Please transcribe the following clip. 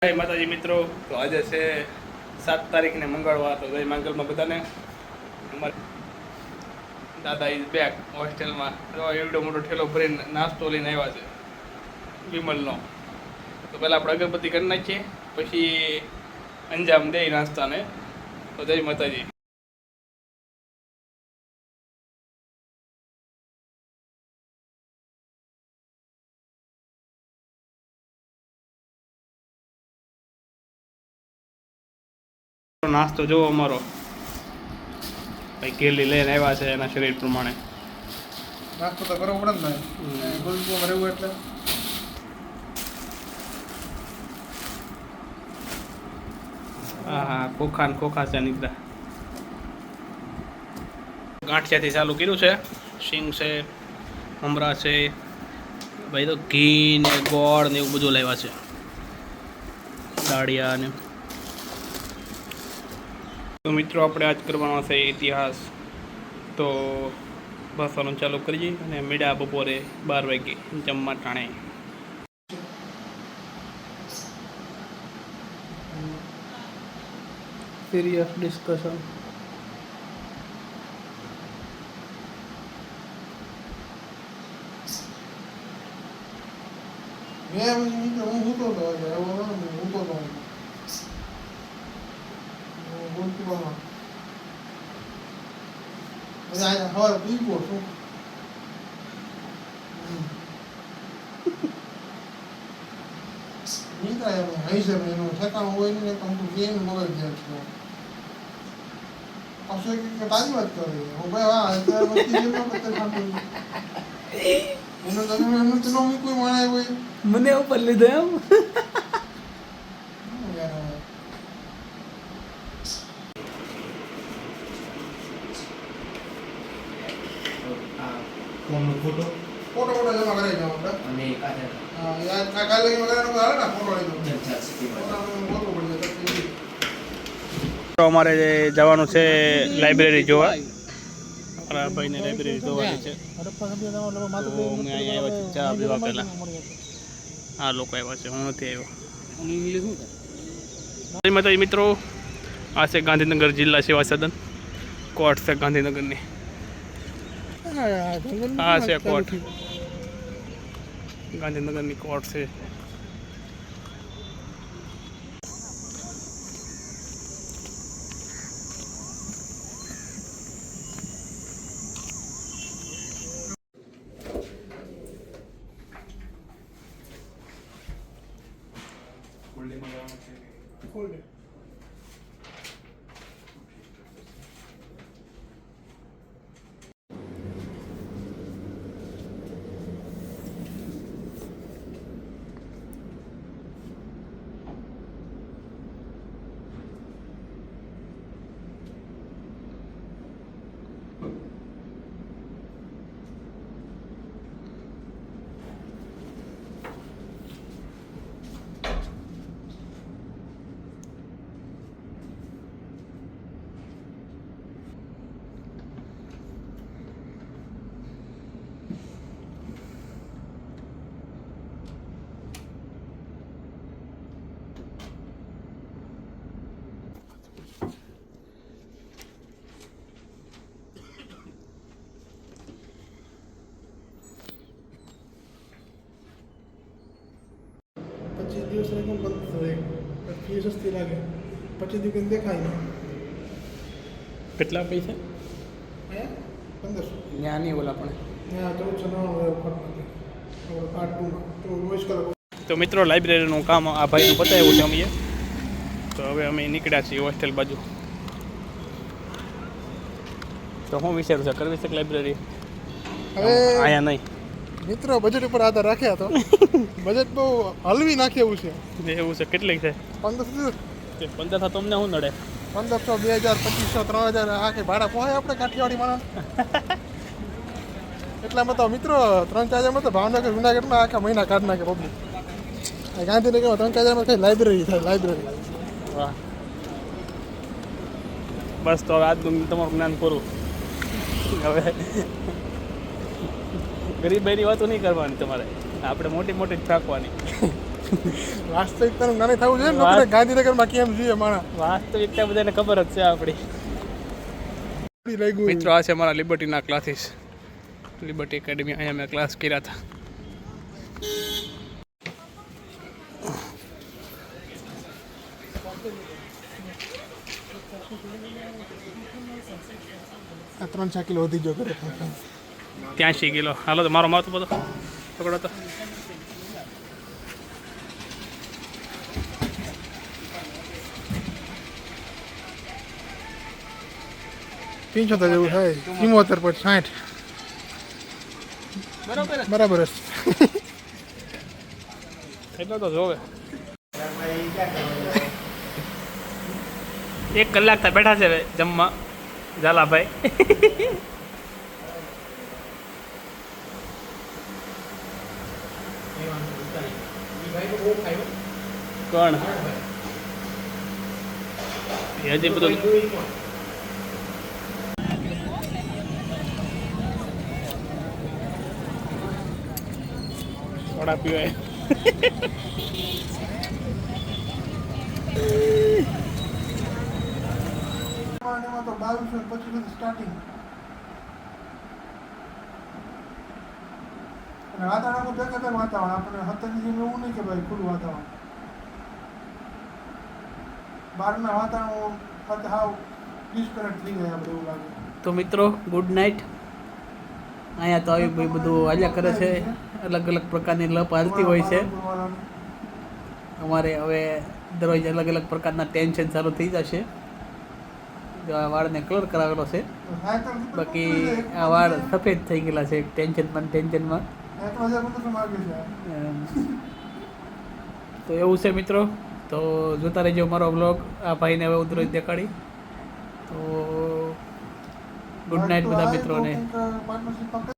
જય માતાજી મિત્રો, તો આજે છે 7 તારીખને મંગળવાર. તો જય માંગલમાં બધાને. અમારા દાદા ઇઝ બેક હોસ્ટેલમાં. તો એવડો મોટો ઠેલો ભરીને નાસ્તો લઈને આવ્યા છે વિમલનો. તો પહેલાં આપણે અગરબત્તી કરી નાખીએ, પછી અંજામ દે નાસ્તાને. તો જય માતાજી. નાસ્તો જોવો અમારો ભાઈ કેલી લઈને આવ્યા છે એના શરીર પ્રમાણે. નાસ્તો તો કરવો પડે ને ગોલગોમાં રહેવું એટલે. હા હા, ખોખા છે નીકળ્યા. ગાંઠિયાથી ચાલુ કર્યું છે. સિંગ છે, મમરા છે, ભાઈ તો ઘી ને ગોળ ને એવું બધું લાવ્યા છે, દાળિયા ને. તો મિત્રો આપણે આજ કરવાનો છે ઇતિહાસ. તો ભાષાનું ચાલુ કરીએ અને મીડા બપોરે 12 વાગે જમવા ટાણે. Serious discussion. હું સૂતો હતો સવારે પીવો છું. નીકળાય હઈ છે એનું ઠેકાણું હોય ને તો ગેમ બગડી જાય છે. પાછું તારી વાત કરે હું ભાઈ હા અત્યારે એનું ચલો કોઈ માણાય હોય મને ઉપર લીધો એમ. ફોટો જમા કરાવી જાવ અને કાલે વગેરે હાલે ને ફોટો લઈ તો અમારે જવાનું છે લાઇબ્રેરી જોવા. મારા ભાઈને લાઇબ્રેરી જોવાની છે. તો અમે અહીંયા આવ્યા છે ચા પીવા. પહેલાં આ લોકો આવ્યા છે, હું નથી આવ્યો. જય માતાજી મિત્રો, આ છે ગાંધીનગર જિલ્લા સેવા સદન. કોર્ટ છે ગાંધીનગરની. આ છે કોર્ટ, ગાંધીનગરની કોર્ટ છે. દિવસ બંધ થશે ફી સસ્તી લાગે 25 દિવસ દેખાય નહીં. કેટલા પૈસા? 1500 ત્યાં નહીં ઓલા પણ. ત્યાં 1499 પાર્ટ 2માં તો રોજ કરો. તો મિત્રો લાઇબ્રેરીનું કામ આ ભાઈનું બતાવ્યું છે અમે. તો હવે અમે નીકળ્યા છીએ હોસ્ટેલ બાજુ. તો હું વિચારું છે કરવી છે લાઇબ્રેરી હવે અહીંયા નહીં. મિત્રો બજેટ ઉપર આધાર રાખ્યા તો બજેટ બહુ હલવી નાખે એવું છે. એવું છે. કેટલી છે? 1500. 1500 તમને શું નડે? 1500 2000 2500 3000 આખે ભાડા પહોંચે આપણે કાઠિયાવાડી માણસ. એટલામાં તો મિત્રો 3-4 હજારમાં તો ભાવનગર જુનાગઢમાં આખા મહિના કાઢ નાખે પબ્લિક. ગાંધીનગરમાં 3-4 હજારમાં કઈ લાઇબ્રેરી થાય લાઇબ્રેરી. વાહ, બસ તો હવે આજનું તમારું જ્ઞાન પૂરું. હવે ગરીબાઈની વાતો નહીં કરવાની તમારે, આપણે મોટી મોટી જ રાખવાની. વાસ્તવિકતાનું જ્ઞાની થવું જોઈએ ને લોકોને ગાંધીનગરમાં કેમ જોઈએ માણસ વાસ્તવિકતા બધાને ખબર જ છે આપણી. લઈ ગયું મિત્રો આ છે અમારા લિબર્ટીના ક્લાસીસ, લિબર્ટી એકેડમી. અહીંયા મેં ક્લાસ કર્યા હતા. આ 3-4 કિલો વધી ગયો કરે 83 કિલો. હાલો તો મારો માથું બધો પકડો તો. પિંચોતેર જેવું થાય 74 પર 60 બરાબર જ એટલો તો જોવે. 1 કલાક થી બેઠા છે જમવા ઝાલાભાઈ. કોણ હજી બધું સોડા પીવાય. એમાં તો 22-25 સ્ટાર્ટિંગ અને વાતાવરણ દેખાતા વાતાવરણ આપણે 70 જેવું એવું નહીં કે ભાઈ ખુલ્લું વાતાવરણ બહારના વાતાવરણ સાથે હાવ ડિસ્કનેક્ટ થઈ ગયા આપણે એવું લાગે. તો મિત્રો ગુડ નાઇટ. અહીંયા તો આવી ભાઈ બધું હાલ્યા કરે છે, અલગ અલગ પ્રકારની લપ હાલતી હોય છે. અમારે હવે દરરોજ અલગ અલગ પ્રકારના ટેન્શન ચાલુ થઈ જશે. જો આ વાળને કલર કરાવેલો છે, બાકી આ વાળ સફેદ થઈ ગયેલા છે ટેન્શનમાં. તો એવું છે મિત્રો. તો જોતા રહેજો મારો બ્લોગ. આ ભાઈને હવે ઉધરસ દેખાડી. તો ગુડ નાઇટ બધા મિત્રોને.